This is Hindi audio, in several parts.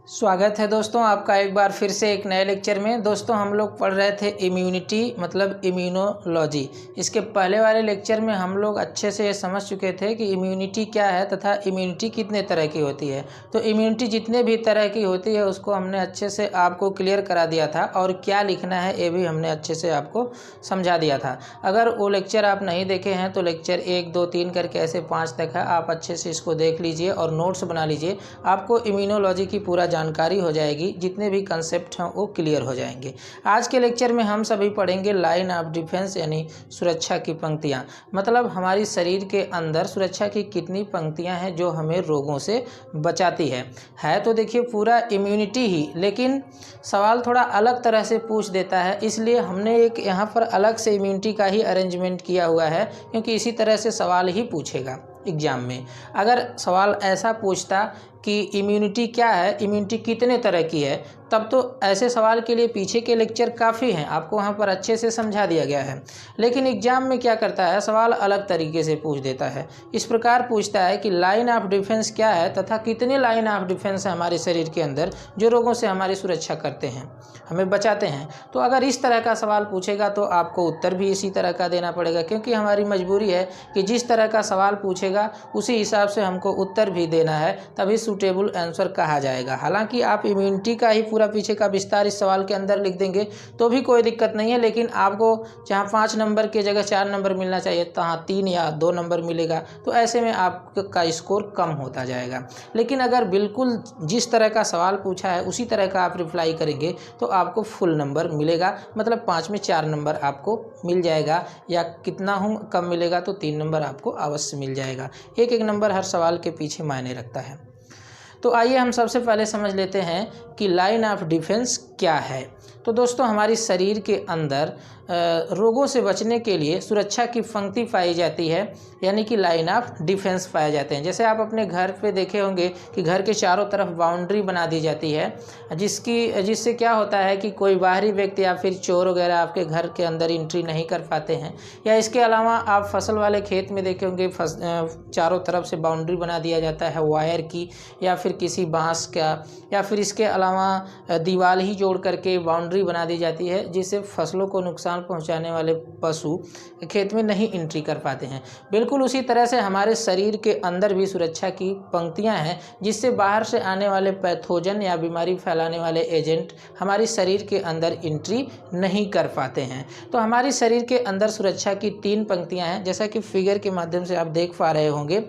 स्वागत है दोस्तों आपका एक बार फिर से एक नए लेक्चर में। दोस्तों हम लोग पढ़ रहे थे इम्यूनिटी मतलब इम्यूनोलॉजी। इसके पहले वाले लेक्चर में हम लोग अच्छे से ये समझ चुके थे कि इम्यूनिटी क्या है तथा इम्यूनिटी कितने तरह की होती है। तो इम्यूनिटी जितने भी तरह की होती है उसको हमने अच्छे से आपको क्लियर करा दिया था और क्या लिखना है ये भी हमने अच्छे से आपको समझा दिया था। अगर वो लेक्चर आप नहीं देखे हैं तो लेक्चर 1, 2, 3 करके ऐसे 5 तक है, आप अच्छे से इसको देख लीजिए और नोट्स बना लीजिए। आपको इम्यूनोलॉजी की पूरा जानकारी हो जाएगी, जितने भी कंसेप्ट हैं वो क्लियर हो जाएंगे। आज के लेक्चर में हम सभी पढ़ेंगे लाइन ऑफ डिफेंस यानी सुरक्षा की पंक्तियां। मतलब हमारी शरीर के अंदर सुरक्षा की कितनी पंक्तियां हैं जो हमें रोगों से बचाती है तो देखिए पूरा इम्यूनिटी ही, लेकिन सवाल थोड़ा अलग तरह से पूछ देता है, इसलिए हमने एक यहाँ पर अलग से इम्यूनिटी का ही अरेंजमेंट किया हुआ है, क्योंकि इसी तरह से सवाल ही पूछेगा एग्जाम में। अगर सवाल ऐसा पूछता कि इम्यूनिटी क्या है, इम्यूनिटी कितने तरह की है, तब तो ऐसे सवाल के लिए पीछे के लेक्चर काफ़ी हैं, आपको वहाँ पर अच्छे से समझा दिया गया है। लेकिन एग्जाम में क्या करता है, सवाल अलग तरीके से पूछ देता है। इस प्रकार पूछता है कि लाइन ऑफ डिफेंस क्या है तथा कितने लाइन ऑफ डिफेंस है हमारे शरीर के अंदर जो रोगों से हमारी सुरक्षा करते हैं, हमें बचाते हैं। तो अगर इस तरह का सवाल पूछेगा तो आपको उत्तर भी इसी तरह का देना पड़ेगा, क्योंकि हमारी मजबूरी है कि जिस तरह का सवाल पूछेगा उसी हिसाब से हमको उत्तर भी देना है, तभी सूटेबल आंसर कहा जाएगा। हालांकि आप इम्यूनिटी का ही पूरा पीछे का विस्तार इस सवाल के अंदर लिख देंगे तो भी कोई दिक्कत नहीं है, लेकिन आपको जहां 5 नंबर के जगह 4 नंबर मिलना चाहिए तहां 3 या 2 नंबर मिलेगा, तो ऐसे में आपका स्कोर कम होता जाएगा। लेकिन अगर बिल्कुल जिस तरह का सवाल पूछा है उसी तरह का आप रिप्लाई करेंगे तो आपको फुल नंबर मिलेगा, मतलब 5 में 4 नंबर आपको मिल जाएगा, या कितना कम मिलेगा तो 3 नंबर आपको अवश्य मिल जाएगा। एक नंबर हर सवाल के पीछे मायने रखता है। तो आइए हम सबसे पहले समझ लेते हैं कि लाइन ऑफ डिफेंस क्या है। तो दोस्तों हमारी शरीर के अंदर रोगों से बचने के लिए सुरक्षा की पंक्ति पाई जाती है, यानी कि लाइन ऑफ डिफेंस पाए जाते हैं। जैसे आप अपने घर पे देखे होंगे कि घर के चारों तरफ बाउंड्री बना दी जाती है, जिससे क्या होता है कि कोई बाहरी व्यक्ति या फिर चोर वगैरह आपके घर के अंदर एंट्री नहीं कर पाते हैं। या इसके अलावा आप फसल वाले खेत में देखे होंगे चारों तरफ से बाउंड्री बना दिया जाता है वायर की, या फिर किसी बांस का, या फिर इसके अलावा दीवार ही जोड़ करके बाउंड्री बना दी जाती है, जिससे फसलों को नुकसान पहुंचाने वाले पशु खेत में नहीं एंट्री कर पाते हैं। बिल्कुल उसी तरह से हमारे शरीर के अंदर भी सुरक्षा की पंक्तियां हैं, जिससे बाहर से आने वाले पैथोजन या बीमारी फैलाने वाले एजेंट हमारे शरीर के अंदर एंट्री नहीं कर पाते हैं। तो हमारे शरीर के अंदर सुरक्षा की 3 पंक्तियां हैं, जैसा कि फिगर के माध्यम से आप देख पा रहे होंगे।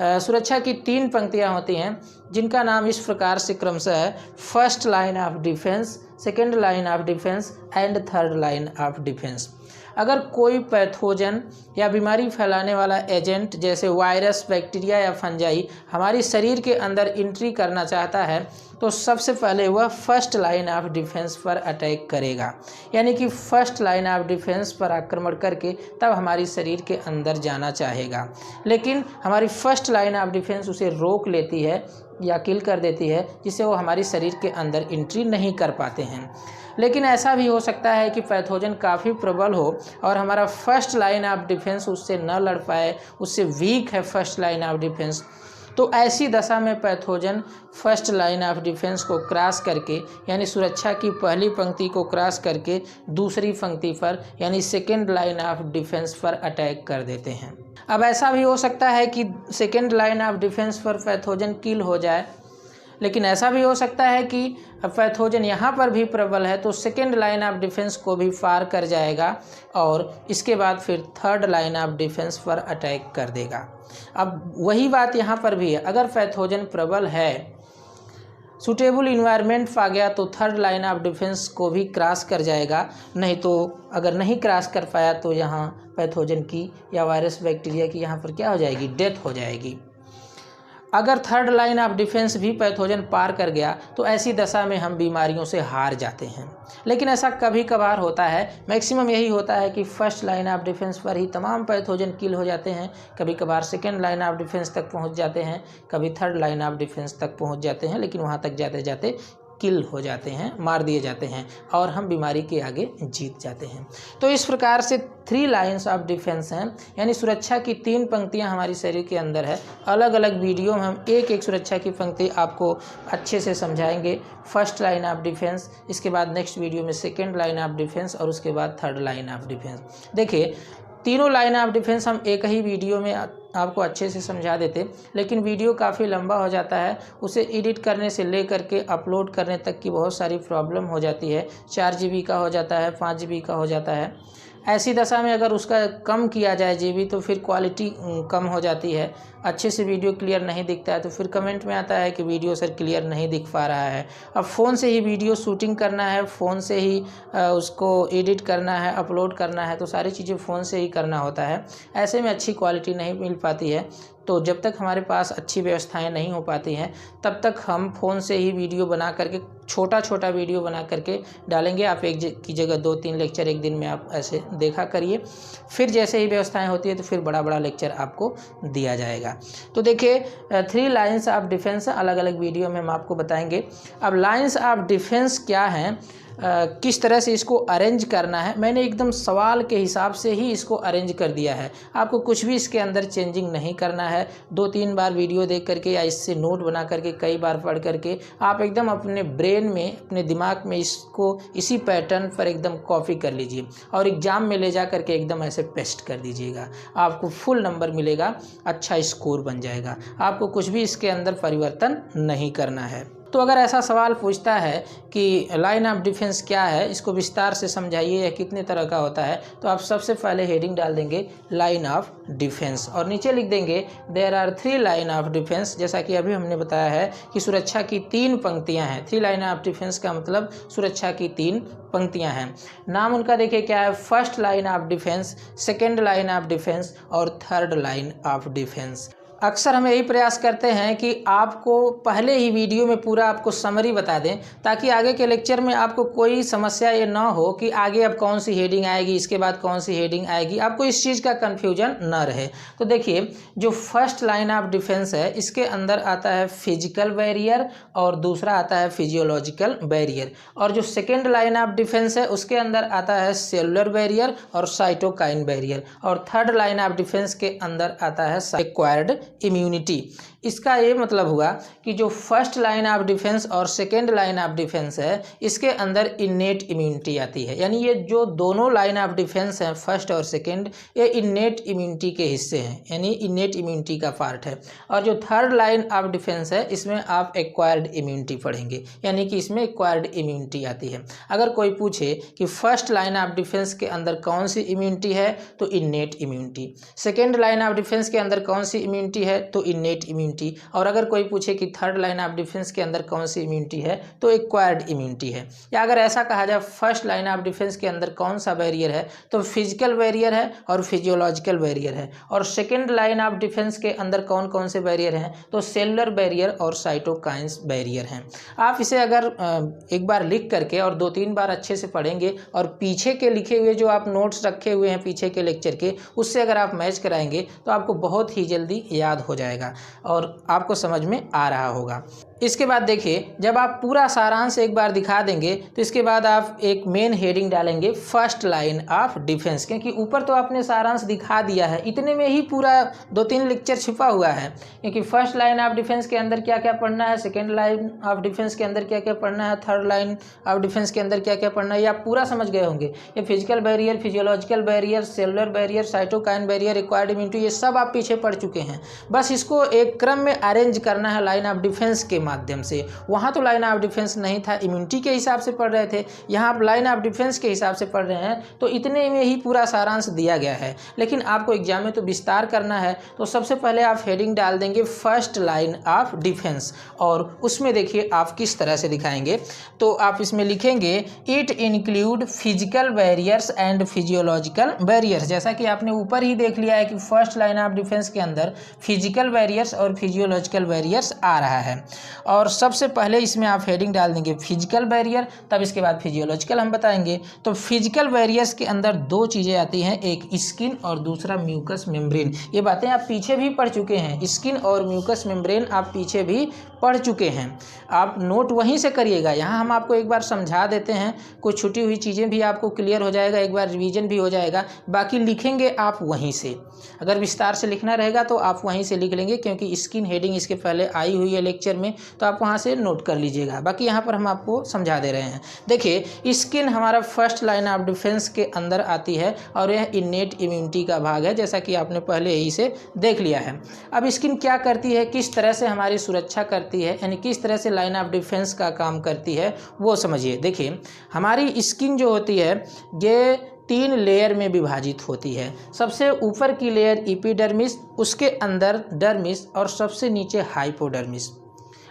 सुरक्षा की 3 पंक्तियां होती हैं, जिनका नाम इस प्रकार से क्रमशः है: first line of defence, second line of defence and third line of defence. अगर कोई पैथोजन या बीमारी फैलाने वाला एजेंट जैसे वायरस, बैक्टीरिया या फंजाई हमारी शरीर के अंदर एंट्री करना चाहता है तो सबसे पहले वह फर्स्ट लाइन ऑफ डिफेंस पर अटैक करेगा, यानी कि फर्स्ट लाइन ऑफ डिफेंस पर आक्रमण करके तब हमारी शरीर के अंदर जाना चाहेगा। लेकिन हमारी फर्स्ट लाइन ऑफ डिफेंस उसे रोक लेती है या किल कर देती है, जिससे वो हमारी शरीर के अंदर एंट्री नहीं कर पाते हैं। लेकिन ऐसा भी हो सकता है कि पैथोजन काफ़ी प्रबल हो और हमारा फर्स्ट लाइन ऑफ डिफेंस उससे न लड़ पाए, उससे वीक है फर्स्ट लाइन ऑफ डिफेंस। तो ऐसी दशा में pathogen first line of defence को क्रॉस करके, यानी सुरक्षा की पहली पंक्ति को क्रॉस करके दूसरी पंक्ति पर यानी सेकेंड लाइन ऑफ डिफेंस पर अटैक कर देते हैं। अब ऐसा भी हो सकता है कि सेकेंड लाइन ऑफ डिफेंस पर पैथोजन किल हो जाए, लेकिन ऐसा भी हो सकता है कि पैथोजन यहाँ पर भी प्रबल है तो सेकेंड लाइन ऑफ डिफेंस को भी पार कर जाएगा और इसके बाद फिर थर्ड लाइन ऑफ डिफेंस पर अटैक कर देगा। अब वही बात यहाँ पर भी है, अगर पैथोजन प्रबल है, सूटेबल इन्वायरमेंट पा गया तो थर्ड लाइन ऑफ डिफेंस को भी क्रॉस कर जाएगा, नहीं तो अगर नहीं क्रॉस कर पाया तो यहाँ पैथोजन की या वायरस बैक्टीरिया की यहाँ पर क्या हो जाएगी, डेथ हो जाएगी। अगर थर्ड लाइन ऑफ डिफेंस भी पैथोजन पार कर गया तो ऐसी दशा में हम बीमारियों से हार जाते हैं। लेकिन ऐसा कभी कभार होता है, मैक्सिमम यही होता है कि फर्स्ट लाइन ऑफ डिफेंस पर ही तमाम पैथोजन किल हो जाते हैं। कभी कभार सेकेंड लाइन ऑफ डिफेंस तक पहुंच जाते हैं, कभी थर्ड लाइन ऑफ डिफेंस तक पहुंच जाते हैं, लेकिन वहां तक जाते जाते किल हो जाते हैं, मार दिए जाते हैं और हम बीमारी के आगे जीत जाते हैं। तो इस प्रकार से 3 लाइन्स ऑफ डिफेंस हैं, यानी सुरक्षा की 3 पंक्तियां हमारी शरीर के अंदर है। अलग अलग वीडियो में हम एक एक सुरक्षा की पंक्ति आपको अच्छे से समझाएंगे। फर्स्ट लाइन ऑफ डिफेंस, इसके बाद नेक्स्ट वीडियो में सेकेंड लाइन ऑफ डिफेंस और उसके बाद थर्ड लाइन ऑफ डिफेंस। देखिए तीनों लाइन ऑफ डिफेंस हम एक ही वीडियो में आपको अच्छे से समझा देते, लेकिन वीडियो काफ़ी लंबा हो जाता है। उसे एडिट करने से लेकर के अपलोड करने तक की बहुत सारी प्रॉब्लम हो जाती है। 4 GB का हो जाता है, 5 GB का हो जाता है। ऐसी दशा में अगर उसका कम किया जाए GB तो फिर क्वालिटी कम हो जाती है, अच्छे से वीडियो क्लियर नहीं दिखता है। तो फिर कमेंट में आता है कि वीडियो सर क्लियर नहीं दिख पा रहा है। अब फ़ोन से ही वीडियो शूटिंग करना है, फ़ोन से ही उसको एडिट करना है, अपलोड करना है, तो सारी चीज़ें फ़ोन से ही करना होता है। ऐसे में अच्छी क्वालिटी नहीं मिल पाती है। तो जब तक हमारे पास अच्छी व्यवस्थाएं नहीं हो पाती हैं तब तक हम फ़ोन से ही वीडियो बना करके छोटा छोटा वीडियो बना करके डालेंगे। आप एक की जगह 2-3 लेक्चर एक दिन में आप ऐसे देखा करिए, फिर जैसे ही व्यवस्थाएं होती है तो फिर बड़ा बड़ा लेक्चर आपको दिया जाएगा। तो देखिए 3 लाइन्स ऑफ डिफेंस अलग अलग वीडियो में हम आपको बताएंगे। अब लाइन्स ऑफ डिफेंस क्या हैं, किस तरह से इसको अरेंज करना है, मैंने एकदम सवाल के हिसाब से ही इसको अरेंज कर दिया है। आपको कुछ भी इसके अंदर चेंजिंग नहीं करना है। 2-3 बार वीडियो देख करके या इससे नोट बना करके कई बार पढ़ करके आप एकदम अपने ब्रेन में, अपने दिमाग में इसको इसी पैटर्न पर एकदम कॉपी कर लीजिए और एग्ज़ाम में ले जा करके एकदम ऐसे पेस्ट कर दीजिएगा। आपको फुल नंबर मिलेगा, अच्छा स्कोर बन जाएगा। आपको कुछ भी इसके अंदर परिवर्तन नहीं करना है। तो अगर ऐसा सवाल पूछता है कि लाइन ऑफ डिफेंस क्या है, इसको विस्तार से समझाइए या कितने तरह का होता है, तो आप सबसे पहले हेडिंग डाल देंगे लाइन ऑफ डिफेंस और नीचे लिख देंगे there are 3 line of defence. जैसा कि अभी हमने बताया है कि सुरक्षा की 3 पंक्तियां हैं। 3 लाइन ऑफ डिफेंस का मतलब सुरक्षा की 3 पंक्तियां हैं। नाम उनका देखिए क्या है, first line of defence, second line of defence और थर्ड लाइन ऑफ डिफेंस। अक्सर हम यही प्रयास करते हैं कि आपको पहले ही वीडियो में पूरा आपको समरी बता दें ताकि आगे के लेक्चर में आपको कोई समस्या ये ना हो कि आगे अब कौन सी हेडिंग आएगी, इसके बाद कौन सी हेडिंग आएगी, आपको इस चीज़ का कन्फ्यूजन न रहे। तो देखिए जो फर्स्ट लाइन ऑफ डिफेंस है इसके अंदर आता है फिजिकल बैरियर और दूसरा आता है फिजियोलॉजिकल बैरियर, और जो सेकेंड लाइन ऑफ डिफेंस है उसके अंदर आता है सेलुलर बैरियर और साइटोकाइन बैरियर, और थर्ड लाइन ऑफ डिफेंस के अंदर आता है एक्वायर्ड इम्यूनिटी। इसका ये मतलब हुआ कि जो फर्स्ट लाइन ऑफ डिफेंस और सेकेंड लाइन ऑफ डिफेंस है इसके अंदर इन्नेट इम्यूनिटी आती है, यानी ये जो दोनों लाइन ऑफ डिफेंस हैं फर्स्ट और सेकेंड, ये इन्नेट इम्यूनिटी के हिस्से हैं, यानी इन्नेट इम्यूनिटी का पार्ट है। और जो थर्ड लाइन ऑफ डिफेंस है इसमें आप एक्वायर्ड इम्यूनिटी पढ़ेंगे, यानी कि इसमें एक्वायर्ड इम्यूनिटी आती है। अगर कोई पूछे कि फर्स्ट लाइन ऑफ डिफेंस के अंदर कौन सी इम्यूनिटी है तो innate immunity, second line of defence के अंदर कौन सी इम्यूनिटी है तो इन्नेट इम्यूनिटी, और अगर कोई पूछे कि थर्ड लाइन ऑफ डिफेंस के अंदर कौन सी इम्यूनिटी है तो एक्वायर्ड इम्यूनिटी है। या अगर ऐसा कहा जाए फर्स्ट लाइन ऑफ डिफेंस के अंदर कौन सा बैरियर है तो फिजिकल बैरियर है और फिजियोलॉजिकल बैरियर है, और सेकेंड लाइन ऑफ डिफेंस के अंदर कौन कौन से बैरियर हैं तो सेलुलर बैरियर और साइटोकाइन्स बैरियर हैं। आप इसे अगर एक बार लिख करके और 2-3 बार अच्छे से पढ़ेंगे और पीछे के लिखे हुए जो आप नोट्स रखे हुए हैं पीछे के लेक्चर के उससे अगर आप मैच कराएंगे तो आपको बहुत ही जल्दी याद हो जाएगा और आपको समझ में आ रहा होगा। इसके बाद देखिए जब आप पूरा सारांश एक बार दिखा देंगे तो इसके बाद आप एक मेन हेडिंग डालेंगे फर्स्ट लाइन ऑफ डिफेंस, क्योंकि ऊपर तो आपने सारांश दिखा दिया है, इतने में ही पूरा 2-3 लेक्चर छिपा हुआ है। क्योंकि फर्स्ट लाइन ऑफ डिफेंस के अंदर क्या क्या पढ़ना है, सेकेंड लाइन ऑफ डिफेंस के अंदर क्या क्या पढ़ना है, थर्ड लाइन ऑफ डिफेंस के अंदर क्या क्या पढ़ना है, ये आप पूरा समझ गए होंगे। ये physical barrier, physiological barrier, cellular barrier, cytokine barrier, acquired immunity, ये सब आप पीछे पढ़ चुके हैं। बस इसको एक क्रम में अरेंज करना है लाइन ऑफ डिफेंस के माध्यम से। वहाँ तो लाइन ऑफ डिफेंस नहीं था, इम्यूनिटी के हिसाब से पढ़ रहे थे, यहाँ आप लाइन ऑफ डिफेंस के हिसाब से पढ़ रहे हैं, तो इतने में ही पूरा सारांश दिया गया है। लेकिन आपको एग्जाम में तो विस्तार करना है, तो सबसे पहले आप हेडिंग डाल देंगे फर्स्ट लाइन ऑफ डिफेंस, और उसमें देखिए आप किस तरह से दिखाएंगे। तो आप इसमें लिखेंगे it include physical barriers and physiological barriers. जैसा कि आपने ऊपर ही देख लिया है कि फर्स्ट लाइन ऑफ डिफेंस के अंदर फिजिकल बैरियर्स और फिजियोलॉजिकल बैरियर्स आ रहा है। और सबसे पहले इसमें आप हेडिंग डाल देंगे फिजिकल बैरियर, तब इसके बाद फिजियोलॉजिकल हम बताएंगे। तो फिजिकल बैरियर्स के अंदर दो चीज़ें आती हैं, एक स्किन और दूसरा म्यूकस मेम्ब्रेन। ये बातें आप पीछे भी पढ़ चुके हैं, स्किन और म्यूकस मेम्ब्रेन आप पीछे भी पढ़ चुके हैं। आप नोट वहीं से करिएगा, यहाँ हम आपको एक बार समझा देते हैं, कुछ छुटी हुई चीज़ें भी आपको क्लियर हो जाएगा, एक बार रिवीजन भी हो जाएगा। बाकी लिखेंगे आप वहीं से, अगर विस्तार से लिखना रहेगा तो आप वहीं से लिख लेंगे, क्योंकि स्किन हेडिंग इसके पहले आई हुई है लेक्चर में, तो आप वहाँ से नोट कर लीजिएगा। बाकी यहाँ पर हम आपको समझा दे रहे हैं। देखिए, स्किन हमारा फर्स्ट लाइन ऑफ डिफेंस के अंदर आती है और यह इनेट इम्यूनिटी का भाग है, जैसा कि आपने पहले ही से देख लिया है। अब स्किन क्या करती है, किस तरह से हमारी सुरक्षा करती है, यानी किस तरह से लाइन ऑफ डिफेंस का काम करती है, वो समझिए। देखिए, हमारी स्किन जो होती है ये 3 लेयर में विभाजित होती है। सबसे ऊपर की लेयर एपिडर्मिस, उसके अंदर डर्मिस और सबसे नीचे हाइपोडर्मिस।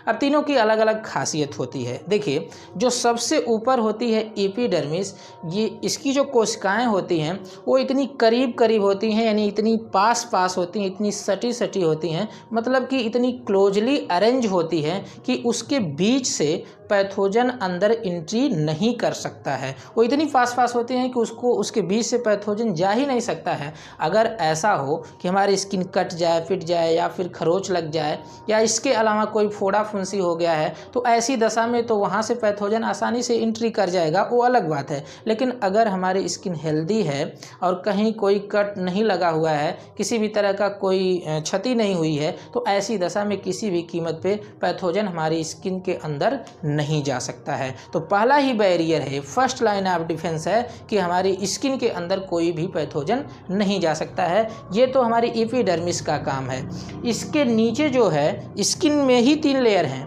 अब तीनों की अलग अलग खासियत होती है। देखिए, जो सबसे ऊपर होती है एपिडर्मिस, ये इसकी जो कोशिकाएं होती हैं वो इतनी करीब करीब होती हैं, यानी इतनी पास पास होती हैं, इतनी सटी सटी होती हैं, मतलब कि इतनी क्लोजली अरेंज होती हैं कि उसके बीच से पैथोजन अंदर एंट्री नहीं कर सकता है। वो इतनी पास पास होती हैं कि उसके बीच से पैथोजन जा ही नहीं सकता है। अगर ऐसा हो कि हमारी स्किन कट जाए, फिट जाए, या फिर खरोच लग जाए, या इसके अलावा कोई फोड़ा फुंसी हो गया है, तो ऐसी दशा में तो वहाँ से पैथोजन आसानी से एंट्री कर जाएगा, वो अलग बात है। लेकिन अगर हमारी स्किन हेल्दी है और कहीं कोई कट नहीं लगा हुआ है, किसी भी तरह का कोई क्षति नहीं हुई है, तो ऐसी दशा में किसी भी कीमत पे पैथोजन हमारी स्किन के अंदर नहीं जा सकता है। तो पहला ही बैरियर है, फर्स्ट लाइन ऑफ डिफेंस है कि हमारी स्किन के अंदर कोई भी पैथोजन नहीं जा सकता है। ये तो हमारी एपिडर्मिस का काम है। इसके नीचे जो है, स्किन में ही 3 लेयर हैं।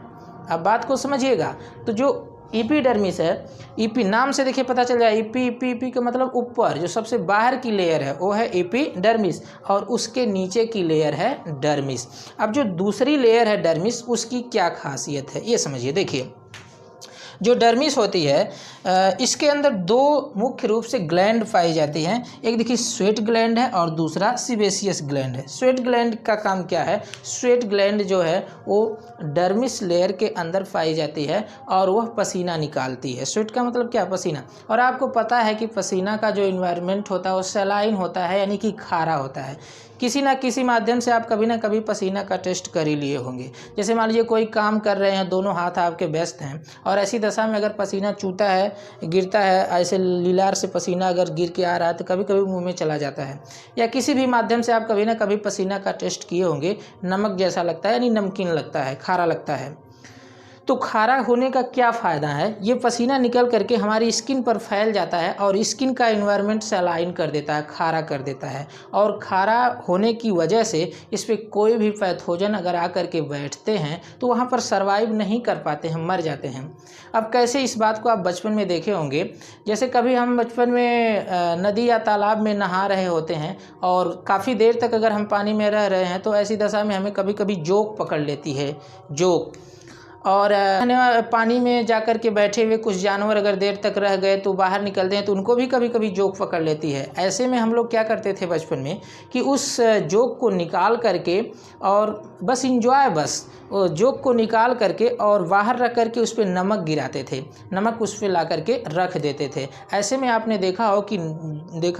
अब बात को समझिएगा। तो जो एपिडर्मिस है, ईपी नाम से देखिए पता चल जाए, ईपी का मतलब ऊपर, जो सबसे बाहर की लेयर है वो है एपिडर्मिस, और उसके नीचे की लेयर है डर्मिस। अब जो दूसरी लेयर है डर्मिस, उसकी क्या खासियत है ये समझिए। देखिए, जो डर्मिस होती है इसके अंदर 2 मुख्य रूप से ग्लैंड पाई जाती हैं। एक देखिए स्वेट ग्लैंड है और दूसरा सीबेशियस ग्लैंड है। स्वेट ग्लैंड का काम क्या है? स्वेट ग्लैंड जो है वो डर्मिस लेयर के अंदर पाई जाती है और वह पसीना निकालती है। स्वेट का मतलब क्या? पसीना। और आपको पता है कि पसीना का जो इन्वायरमेंट होता है वो सलाइन होता है, यानी कि खारा होता है। किसी ना किसी माध्यम से आप कभी ना कभी पसीना का टेस्ट कर ही लिए होंगे। जैसे मान लीजिए कोई काम कर रहे हैं, दोनों हाथ आपके व्यस्त हैं, और ऐसी दशा में अगर पसीना चूता है, गिरता है, ऐसे लीलार से पसीना अगर गिर के आ रहा है तो कभी कभी मुंह में चला जाता है। या किसी भी माध्यम से आप कभी ना कभी पसीना का टेस्ट किए होंगे, नमक जैसा लगता है, यानी नमकीन लगता है, खारा लगता है। तो खारा होने का क्या फ़ायदा है? ये पसीना निकल करके हमारी स्किन पर फैल जाता है और स्किन का इन्वायरमेंट सलाइन कर देता है, खारा कर देता है। और खारा होने की वजह से इस पर कोई भी पैथोजन अगर आकर के बैठते हैं तो वहाँ पर सर्वाइव नहीं कर पाते हैं, मर जाते हैं। अब कैसे? इस बात को आप बचपन में देखे होंगे। जैसे कभी हम बचपन में नदी या तालाब में नहा रहे होते हैं और काफ़ी देर तक अगर हम पानी में रह रहे हैं तो ऐसी दशा में हमें कभी कभी जोक पकड़ लेती है, जोक। और पानी में जाकर के बैठे हुए कुछ जानवर अगर देर तक रह गए तो बाहर निकलते हैं तो उनको भी कभी कभी जोक पकड़ लेती है। ऐसे में हम लोग क्या करते थे बचपन में कि उस जोक को निकाल करके और बस इंजॉय, बस वो जोक को निकाल करके और बाहर रख करके उस पर नमक गिराते थे, नमक उस पर ला करके रख देते थे। ऐसे में आपने देखा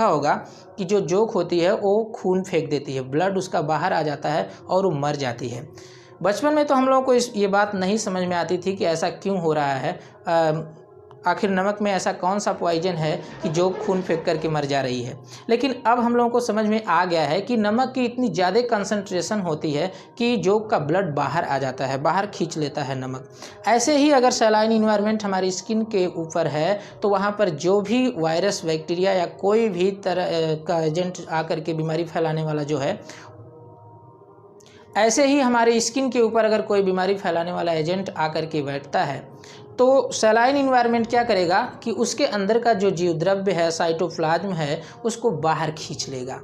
होगा कि जो जोक होती है वो खून फेंक देती है, ब्लड उसका बाहर आ जाता है और वो मर जाती है। बचपन में तो हम लोगों को ये बात नहीं समझ में आती थी कि ऐसा क्यों हो रहा है, आखिर नमक में ऐसा कौन सा पॉइजन है कि जो खून फेंक करके मर जा रही है। लेकिन अब हम लोगों को समझ में आ गया है कि नमक की इतनी ज़्यादा कंसंट्रेशन होती है कि जोक का ब्लड बाहर आ जाता है, बाहर खींच लेता है नमक। ऐसे ही अगर सलाइन इन्वायरमेंट हमारी स्किन के ऊपर है तो वहाँ पर जो भी वायरस, बैक्टीरिया या कोई भी तरह का एजेंट आकर के बीमारी फैलाने वाला जो है, ऐसे ही हमारे स्किन के ऊपर अगर कोई बीमारी फैलाने वाला एजेंट आकर के बैठता है तो सलाइन इन्वायरमेंट क्या करेगा कि उसके अंदर का जो जीव द्रव्य है, साइटोप्लाज्म है, उसको बाहर खींच लेगा,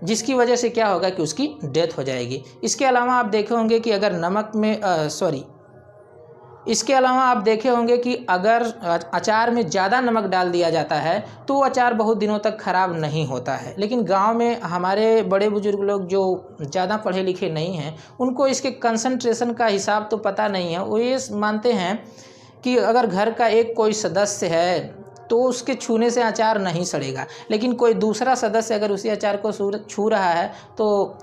जिसकी वजह से क्या होगा कि उसकी डेथ हो जाएगी। इसके अलावा आप देखे होंगे कि अगर नमक में इसके अलावा आप देखे होंगे कि अगर अचार में ज़्यादा नमक डाल दिया जाता है तो वो अचार बहुत दिनों तक ख़राब नहीं होता है। लेकिन गांव में हमारे बड़े बुजुर्ग लोग जो ज़्यादा पढ़े लिखे नहीं हैं, उनको इसके कंसंट्रेशन का हिसाब तो पता नहीं है। वो ये मानते हैं कि अगर घर का एक कोई सदस्य है तो उसके छूने से अचार नहीं सड़ेगा, लेकिन कोई दूसरा सदस्य अगर उसी अचार को छू रहा है तो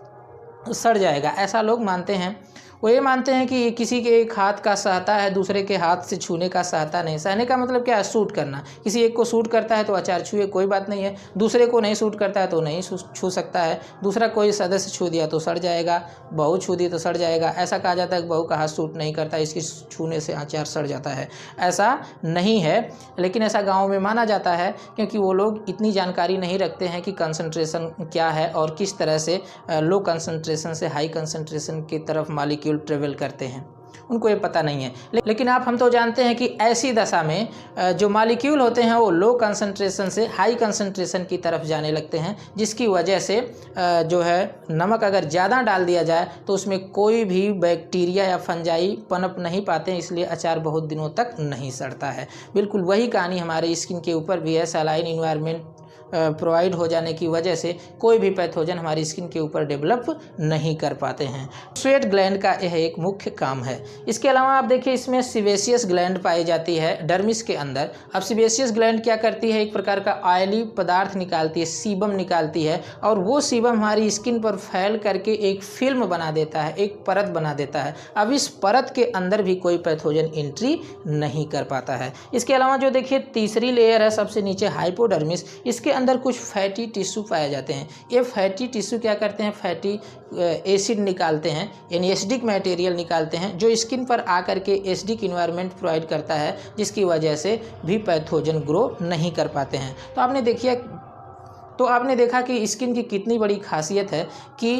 सड़ जाएगा, ऐसा लोग मानते हैं। वो ये मानते हैं कि किसी के एक हाथ का सहता है, दूसरे के हाथ से छूने का सहता नहीं। सहने का मतलब क्या है? सूट करना। किसी एक को सूट करता है तो अचार छुए, कोई बात नहीं है। दूसरे को नहीं सूट करता है तो नहीं छू सकता है। दूसरा कोई सदस्य छू दिया तो सड़ जाएगा, बहू छू दी तो सड़ जाएगा। ऐसा कहा जाता है कि बहू का हाथ सूट नहीं करता, इसकी छूने से अचार सड़ जाता है। ऐसा नहीं है, लेकिन ऐसा गाँव में माना जाता है क्योंकि वो लोग इतनी जानकारी नहीं रखते हैं कि कंसंट्रेशन क्या है और किस तरह से लो कंसंट्रेशन से हाई कंसंट्रेशन की तरफ मॉलिक्यूल ट्रेवल करते हैं, उनको ये पता नहीं है। लेकिन हम तो जानते हैं कि ऐसी दशा में जो मॉलिक्यूल होते हैं वो लो कंसंट्रेशन से हाई कंसंट्रेशन की तरफ जाने लगते हैं, जिसकी वजह से जो है नमक अगर ज़्यादा डाल दिया जाए तो उसमें कोई भी बैक्टीरिया या फंजाई पनप नहीं पाते हैं, इसलिए अचार बहुत दिनों तक नहीं सड़ता है। बिल्कुल वही कहानी हमारे स्किन के ऊपर भी है। सलाइन इन्वायरमेंट प्रोवाइड हो जाने की वजह से कोई भी पैथोजन हमारी स्किन के ऊपर डेवलप नहीं कर पाते हैं। स्वेट ग्लैंड का यह एक मुख्य काम है। इसके अलावा आप देखिए इसमें सीबेशियस ग्लैंड पाई जाती है डर्मिस के अंदर। अब सीबेशियस ग्लैंड क्या करती है? एक प्रकार का ऑयली पदार्थ निकालती है, सीबम निकालती है, और वो सीबम हमारी स्किन पर फैल करके एक फिल्म बना देता है, एक परत बना देता है। अब इस परत के अंदर भी कोई पैथोजन एंट्री नहीं कर पाता है। इसके अलावा जो देखिए तीसरी लेयर है सबसे नीचे हाइपोडर्मिस, इसके अंदर कुछ फैटी टिश्यू पाए जाते हैं। ये फैटी टिश्यू क्या करते हैं? फैटी एसिड निकालते हैं, यानी एसिडिक मटेरियल निकालते हैं, जो स्किन पर आकर के एसिडिक इन्वायरमेंट प्रोवाइड करता है, जिसकी वजह से भी पैथोजन ग्रो नहीं कर पाते हैं। तो आपने देखा कि स्किन की कितनी बड़ी खासियत है कि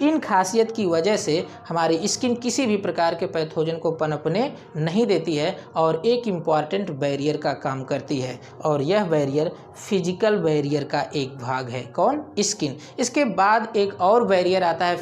इन खासियत की वजह से हमारी स्किन किसी भी प्रकार के पैथोजन को पनपने नहीं देती है और एक इम्पॉर्टेंट बैरियर का काम करती है, और यह बैरियर फिजिकल बैरियर का एक भाग है। कौन? स्किन। इसके बाद एक और बैरियर आता है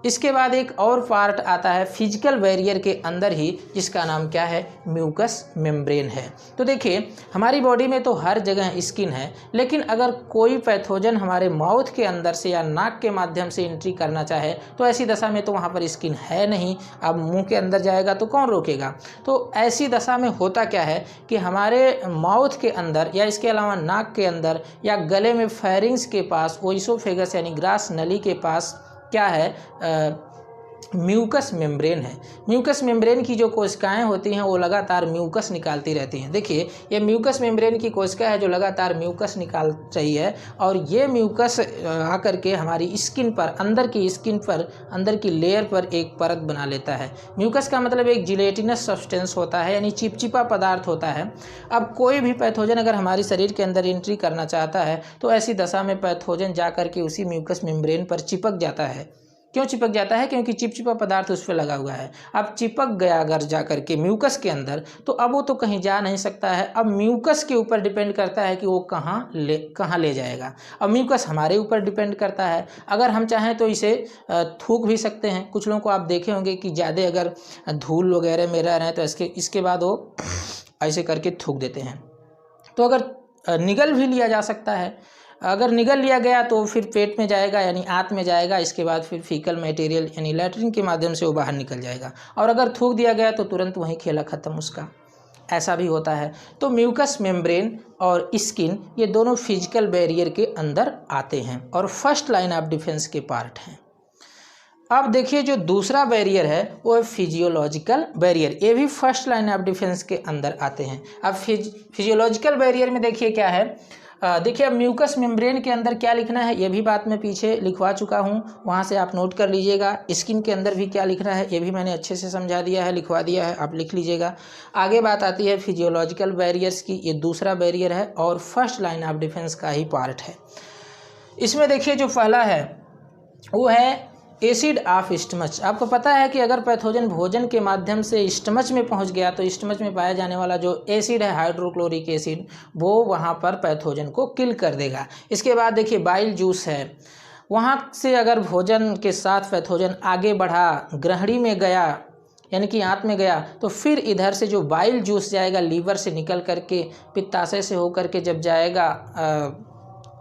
इसके बाद एक और पार्ट आता है फिजिकल बैरियर के अंदर ही, जिसका नाम क्या है? म्यूकस मेम्ब्रेन है। तो देखिए हमारी बॉडी में तो हर जगह स्किन है, लेकिन अगर कोई पैथोजन हमारे माउथ के अंदर से या नाक के माध्यम से एंट्री करना चाहे तो ऐसी दशा में तो वहाँ पर स्किन है नहीं। अब मुंह के अंदर जाएगा तो कौन रोकेगा? तो ऐसी दशा में होता क्या है कि हमारे माउथ के अंदर या इसके अलावा नाक के अंदर या गले में फेरिंग्स के पास, ओइसोफेगस यानी ग्रास नली के पास क्या है? म्यूकस मेम्ब्रेन है। म्यूकस मेम्ब्रेन की जो कोशिकाएं होती हैं वो लगातार म्यूकस निकालती रहती हैं। देखिए ये म्यूकस मेम्ब्रेन की कोशिका है जो लगातार म्यूकस निकाल रही है, और ये म्यूकस आकर के हमारी स्किन पर, अंदर की लेयर पर एक परत बना लेता है। म्यूकस का मतलब एक जिलेटिनस सब्सटेंस होता है, यानी चिपचिपा पदार्थ होता है। अब कोई भी पैथोजन अगर हमारे शरीर के अंदर एंट्री करना चाहता है तो ऐसी दशा में पैथोजन जाकर के उसी म्यूकस मेम्ब्रेन पर चिपक जाता है। क्यों चिपक जाता है? क्योंकि चिपचिपा पदार्थ उस पर लगा हुआ है। अब चिपक गया अगर जाकर के म्यूकस के अंदर, तो अब वो तो कहीं जा नहीं सकता है। अब म्यूकस के ऊपर डिपेंड करता है कि वो कहाँ ले जाएगा। अब म्यूकस हमारे ऊपर डिपेंड करता है। अगर हम चाहें तो इसे थूक भी सकते हैं। कुछ लोगों को आप देखे होंगे कि ज़्यादा अगर धूल वगैरह में रह रहे हैं तो इसके बाद वो ऐसे करके थूक देते हैं। तो अगर निगल भी लिया जा सकता है। अगर निगल लिया गया तो फिर पेट में जाएगा, यानी आंत में जाएगा। इसके बाद फिर फीकल मटेरियल यानी लैट्रिन के माध्यम से वो बाहर निकल जाएगा। और अगर थूक दिया गया तो तुरंत वहीं खेला ख़त्म उसका। ऐसा भी होता है। तो म्यूकस मेम्ब्रेन और स्किन ये दोनों फिजिकल बैरियर के अंदर आते हैं और फर्स्ट लाइन ऑफ डिफेंस के पार्ट हैं। अब देखिए जो दूसरा बैरियर है वो है फिजियोलॉजिकल बैरियर। ये भी फर्स्ट लाइन ऑफ डिफेंस के अंदर आते हैं। अब फिजियोलॉजिकल बैरियर में देखिए क्या है। देखिए अब म्यूकस मेम्ब्रेन के अंदर क्या लिखना है ये भी बात मैं पीछे लिखवा चुका हूँ, वहाँ से आप नोट कर लीजिएगा। स्किन के अंदर भी क्या लिखना है ये भी मैंने अच्छे से समझा दिया है, लिखवा दिया है, आप लिख लीजिएगा। आगे बात आती है फिजियोलॉजिकल बैरियर्स की। ये दूसरा बैरियर है और फर्स्ट लाइन ऑफ डिफेंस का ही पार्ट है। इसमें देखिए जो पहला है वो है एसिड ऑफ स्टमच। आपको पता है कि अगर पैथोजन भोजन के माध्यम से स्टमच में पहुंच गया तो स्टमच में पाया जाने वाला जो एसिड है हाइड्रोक्लोरिक एसिड, वो वहां पर पैथोजन को किल कर देगा। इसके बाद देखिए बाइल जूस है, वहां से अगर भोजन के साथ पैथोजन आगे बढ़ा, ग्रहणी में गया, यानी कि आंत में गया तो फिर इधर से जो बाइल जूस जाएगा लीवर से निकल करके पित्ताशय से होकर के जब जाएगा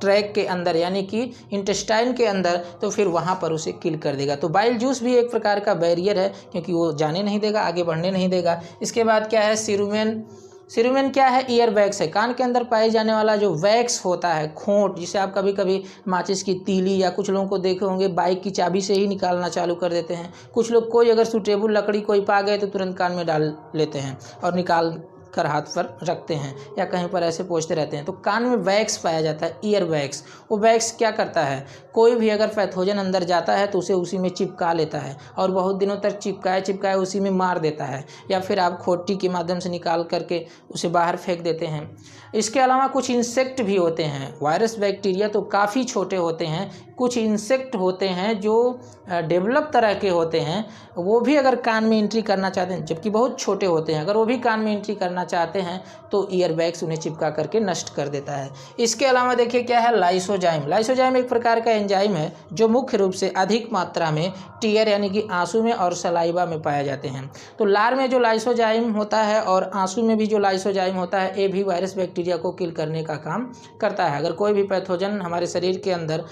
ट्रैक के अंदर यानी कि इंटेस्टाइन के अंदर, तो फिर वहाँ पर उसे किल कर देगा। तो बाइल जूस भी एक प्रकार का बैरियर है, क्योंकि वो जाने नहीं देगा, आगे बढ़ने नहीं देगा। इसके बाद क्या है, सीरुमेन। सीरुमेन क्या है, ईयर वैक्स है। कान के अंदर पाए जाने वाला जो वैक्स होता है, खोंट, जिसे आप कभी कभी माचिस की तीली या कुछ लोगों को देखे होंगे बाइक की चाबी से ही निकालना चालू कर देते हैं। कुछ लोग कोई अगर सूटेबल लकड़ी कोई पा गए तो तुरंत कान में डाल लेते हैं और निकाल कर हाथ पर रखते हैं या कहीं पर ऐसे पोंछते रहते हैं। तो कान में वैक्स पाया जाता है, ईयर वैक्स। वो वैक्स क्या करता है, कोई भी अगर पैथोजन अंदर जाता है तो उसे उसी में चिपका लेता है और बहुत दिनों तक चिपकाए उसी में मार देता है, या फिर आप खोटी के माध्यम से निकाल करके उसे बाहर फेंक देते हैं। इसके अलावा कुछ इंसेक्ट भी होते हैं। वायरस बैक्टीरिया तो काफ़ी छोटे होते हैं, कुछ इंसेक्ट होते हैं जो डेवलप तरह के होते हैं, वो भी अगर कान में एंट्री करना चाहते हैं, जबकि बहुत छोटे होते हैं, अगर वो भी कान में एंट्री करना चाहते हैं तो ईयर वैक्स उन्हें चिपका करके नष्ट कर देता है। इसके अलावा देखिए क्या है, लाइसोजाइम। लाइसोजाइम एक प्रकार का एंजाइम है जो मुख्य रूप से अधिक मात्रा में टीयर यानी कि आंसू में और सलाइवा में पाया जाते हैं। तो लार में जो लाइसोजाइम होता है और आंसू में भी जो लाइसोजाइम होता है, ये भी वायरस बैक्टीरिया को किल करने का काम करता है। अगर कोई भी पैथोजन हमारे शरीर के अंदर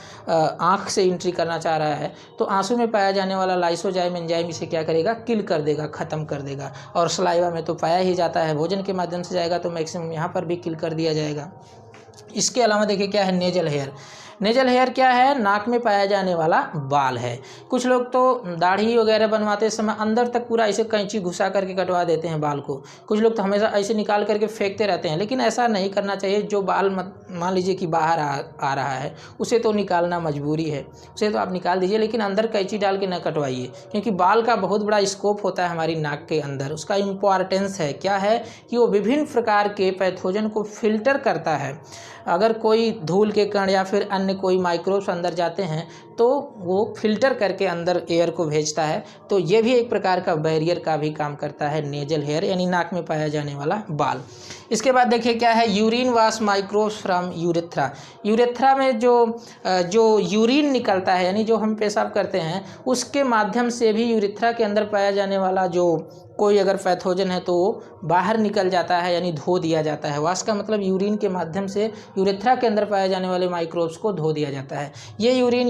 आँख से एंट्री करना चाह रहा है तो आंसू में पाया जाने वाला लाइसोजाइम एंजाइम इसे क्या करेगा, किल कर देगा, ख़त्म कर देगा। और सलाइवा में तो पाया ही जाता है, भोजन के माध्यम से जाएगा तो मैक्सिमम यहाँ पर भी किल कर दिया जाएगा। इसके अलावा देखिए क्या है, नेजल हेयर। नेजल हेयर क्या है, नाक में पाया जाने वाला बाल है। कुछ लोग तो दाढ़ी वगैरह बनवाते समय अंदर तक पूरा ऐसे कैंची घुसा करके कटवा देते हैं बाल को। कुछ लोग तो हमेशा ऐसे निकाल करके फेंकते रहते हैं, लेकिन ऐसा नहीं करना चाहिए। जो बाल मान लीजिए कि बाहर आ रहा है, उसे तो निकालना मजबूरी है, उसे तो आप निकाल दीजिए, लेकिन अंदर कैंची डाल के न कटवाइए, क्योंकि बाल का बहुत बड़ा स्कोप होता है हमारी नाक के अंदर। उसका इम्पॉर्टेंस है क्या है कि वो विभिन्न प्रकार के पैथोजन को फिल्टर करता है। अगर कोई धूल के कण या फिर अन्य कोई माइक्रोब्स अंदर जाते हैं तो वो फिल्टर करके अंदर एयर को भेजता है। तो ये भी एक प्रकार का बैरियर का भी काम करता है, नेजल हेयर यानी नाक में पाया जाने वाला बाल। इसके बाद देखिए क्या है, urine wash microbes from urethra. Urethra में जो यूरिन निकलता है यानी जो हम पेशाब करते हैं, उसके माध्यम से भी यूरेथ्रा के अंदर पाया जाने वाला जो कोई अगर पैथोजन है तो वो बाहर निकल जाता है, यानी धो दिया जाता है। वाश का मतलब यूरिन के माध्यम से यूरेथ्रा के अंदर पाए जाने वाले माइक्रोब्स को धो दिया जाता है। ये यूरिन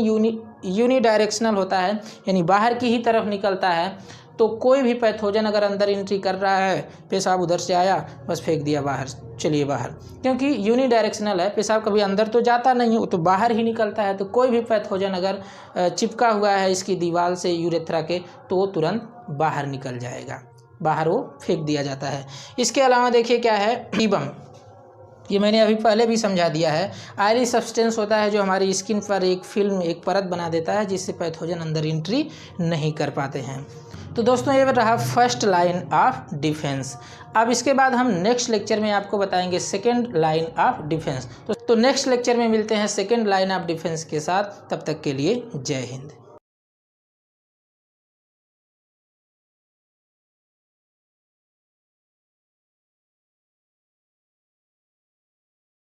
यूनिडायरेक्शनल होता है, यानी बाहर की ही तरफ निकलता है। तो कोई भी पैथोजन अगर अंदर एंट्री कर रहा है, पेशाब उधर से आया, बस फेंक दिया बाहर, चलिए बाहर, क्योंकि यूनिडायरेक्शनल है, पेशाब कभी अंदर तो जाता नहीं है, वो तो बाहर ही निकलता है। तो कोई भी पैथोजन अगर चिपका हुआ है इसकी दीवार से यूरेथ्रा के, तो वो तुरंत बाहर निकल जाएगा, बाहर वो फेंक दिया जाता है। इसके अलावा देखिए क्या है, ईबम। ये मैंने अभी पहले भी समझा दिया है। आयरी सब्सटेंस होता है जो हमारी स्किन पर एक फिल्म, एक परत बना देता है, जिससे पैथोजन अंदर एंट्री नहीं कर पाते हैं। तो दोस्तों ये रहा फर्स्ट लाइन ऑफ डिफेंस। अब इसके बाद हम नेक्स्ट लेक्चर में आपको बताएंगे सेकेंड लाइन ऑफ डिफेंस। तो नेक्स्ट लेक्चर में मिलते हैं सेकेंड लाइन ऑफ डिफेंस के साथ। तब तक के लिए जय हिंद।